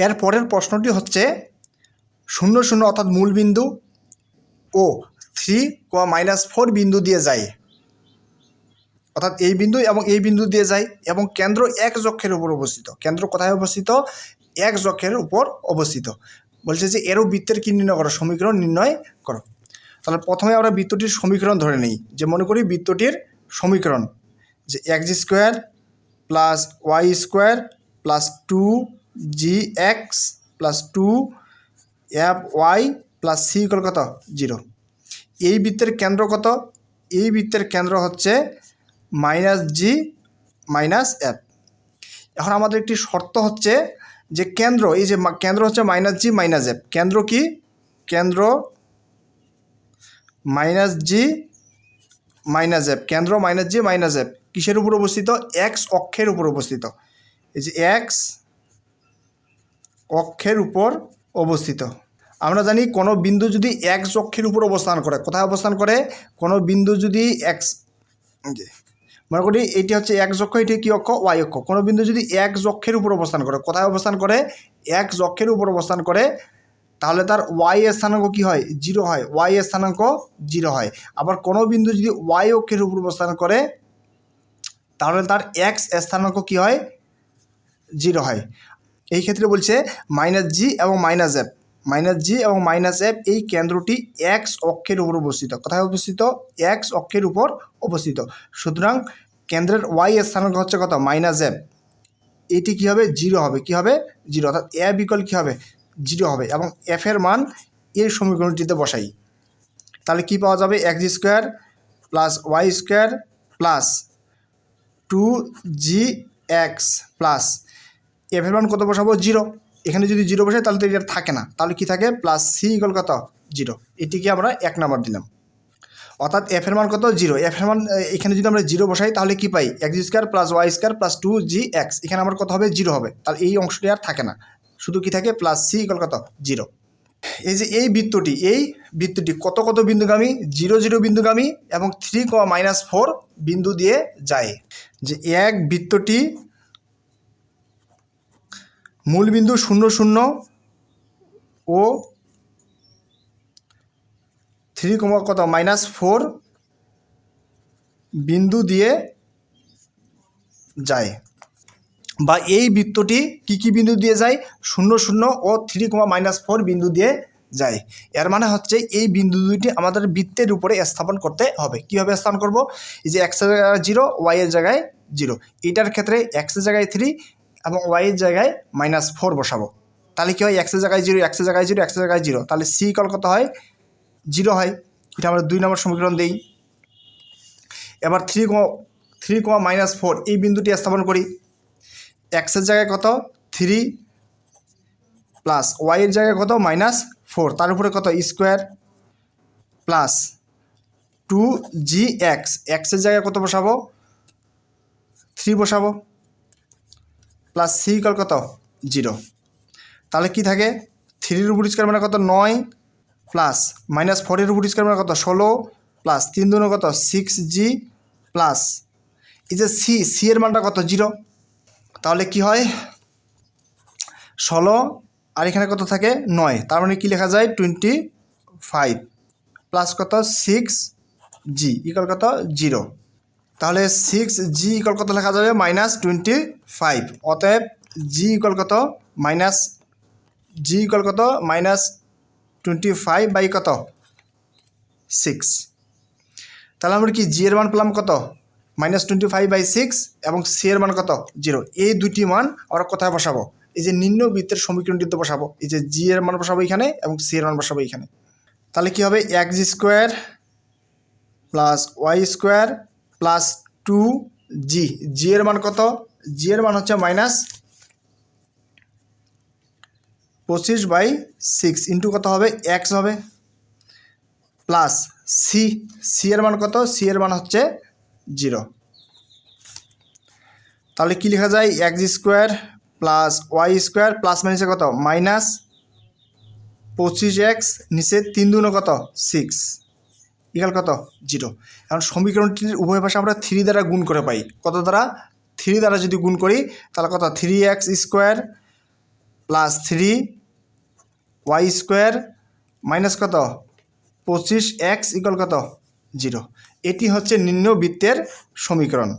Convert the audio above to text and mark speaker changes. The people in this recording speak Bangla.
Speaker 1: এর পরের প্রশ্নটি হচ্ছে 0 0 অর্থাৎ মূল বিন্দু ও 3, -4 বিন্দু দিয়ে যায়, অর্থাৎ এই বিন্দু এবং এই বিন্দু দিয়ে যায় এবং কেন্দ্র এক অক্ষের উপর অবস্থিত। কেন্দ্র কোথায় অবস্থিত? এক অক্ষের উপর অবস্থিত। বলছে যে এরও বৃত্তের কি নির্ণয় করো, সমীকরণ নির্ণয় করো। তাহলে প্রথমে আমরা বৃত্তটির সমীকরণ ধরে নিই। যে মনে করি বৃত্তটির সমীকরণ যে x² + y² + 2gx + 2fy + c = কত? 0। এই বৃত্তের কেন্দ্র কত? এই বৃত্তের কেন্দ্র হচ্ছে -g - f। এখন আমাদের একটি শর্ত হচ্ছে যে কেন্দ্র, এই যে কেন্দ্র হচ্ছে -g - f। কেন্দ্র কি? কেন্দ্র -g - f। কেন্দ্র -g - f কিসের উপর অবস্থিত? x অক্ষের উপর অবস্থিত। এই যে x অক্ষের উপর অবস্থিত। আমরা জানি কোনো বিন্দু যদি x অক্ষের উপর অবস্থান করে, কোথায় অবস্থান করে? কোনো বিন্দু যদি x, মনে করি এটি হচ্ছে x অক্ষ, এটি কি অক্ষ? y অক্ষ। কোনো বিন্দু যদি x অক্ষের উপর অবস্থান করে, কোথায় অবস্থান করে? x অক্ষের উপর অবস্থান করে, তাহলে তার y এর স্থানাঙ্ক কি হয়? 0 হয়। y এর স্থানাঙ্ক 0 হয়। আবার কোনো বিন্দু যদি y অক্ষের উপর অবস্থান করে, তাহলে তার x এর স্থানাঙ্ক কি হয়? 0 হয়। এই ক্ষেত্রে বলছে -g এবং -f, -g এবং -f এই কেন্দ্রটি x অক্ষের উপর অবস্থিত। কোথায় অবস্থিত? x অক্ষের উপর অবস্থিত। সুতরাং কেন্দ্রের y এর স্থানাঙ্ক হচ্ছে কত? -f। এটি কি হবে? 0 হবে। কি হবে? 0। অর্থাৎ f বিকল্প কী হবে? 0 হবে। এবং f এর মান এই সমীকরণটিতে বসাই। তাহলে কি পাওয়া যাবে? x² + y² + 2gx plus f এর মান কত বসাবো? 0। এখানে যদি 0 বসাই তাহলে তো এটা থাকে না, তাহলে কি থাকে? +c = কত? 0। এটিকে আমরা 1 নাম্বার দিলাম। অর্থাৎ f এর মান কত? 0। f এর মান এখানে যদি আমরা 0 বসাই তাহলে কি পাই? x² + y² + 2gx। এখানে আমার কত হবে? 0 হবে। তাহলে এই অংশটি আর থাকে না, শুধু কি থাকে? +c = কত? 0। এই যে এই বৃত্তটি কত কত বিন্দুগামী? 0 0 বিন্দুগামী এবং 3, - 4 বিন্দু দিয়ে যায়। যে এক বৃত্তটি মূল বিন্দু 0 0 ও 3, কত? -4 বিন্দু দিয়ে যায়। বা এই বৃত্তটি কি কি বিন্দু দিয়ে যায়? 0 0 ও 3, -4 বিন্দু দিয়ে যায়। এর মানে হচ্ছে এই বিন্দু দুইটি আমাদের বৃত্তের উপরে স্থাপন করতে হবে। কীভাবে স্থাপন করব? এই যে x এর জায়গায় 0, y এর জায়গায় 0। এটার ক্ষেত্রে x এর জায়গায় 3 এবং y এর জায়গায় -4 বসাবো। তাহলে কী হয়? x এর জায়গায় 0, x এর জায়গায় 0, x এর জায়গায় 0, তাহলে c = কত হয়? 0 হয়। এটা আমরা 2 নম্বর সমীকরণ দেই। এবার 3, -4 এই বিন্দুটি স্থাপন করি। x এর জায়গায় কত? 3 প্লাস y এর জায়গায় কত? -4, তার উপরে কত? Square plus 2gx। x এর জায়গায় কত বসাবো? 3 বসাবো প্লাস c = কত? 0। তাহলে কি থাকে? 3 উপর স্কোয়ার মানে কত? 9 প্লাস -4 উপর স্কোয়ার মানে কত? 16 প্লাস 3 2 কত? 6g প্লাস এই যে c এর মানটা কত? 0। তাহলে কি হয়? 16 আর এখানে কত থাকে? 9। তার মানে কি লেখা যায়? 25 প্লাস কত? 6g = কত? 0। তাহলে 6g = কত লেখা যাবে? -25। অতএব g = কত? কত? -25 বাই কত? 6। তাহলে আমরা কি g এর মান পেলাম কত? -25/6 এবং c এর মান কত? 0। এই দুটি মান আমরা কোথায় বসাবো? এই যে নিম্ন বৃত্তের সমীকরণটিতে বসাবো। এই যে g এর মান বসাবো এখানে এবং c এর মান বসাবো এখানে। তাহলে কি হবে? x² + y² + 2g। g এর মান কত? g এর মান হচ্ছে -25/6 ইন্টু কত হবে? x হবে প্লাস c এর মান কত? c এর মান হচ্ছে 0। তাহলে কি লেখা যায়? x² + y² প্লাস মাইনাসে কত? -25x নিচে 3 2 কত? 6 = কত? 0। এখন সমীকরণটির উভয় পাশে আমরা 3 দ্বারা গুণ করে পাই। কত দ্বারা? 3 দ্বারা যদি গুণ করি তাহলে কত? 3x² প্লাস 3y² মাইনাস কত 25x ইকুয়াল কত 0। এটি হচ্ছে নিম্নবৃত্তের সমীকরণ।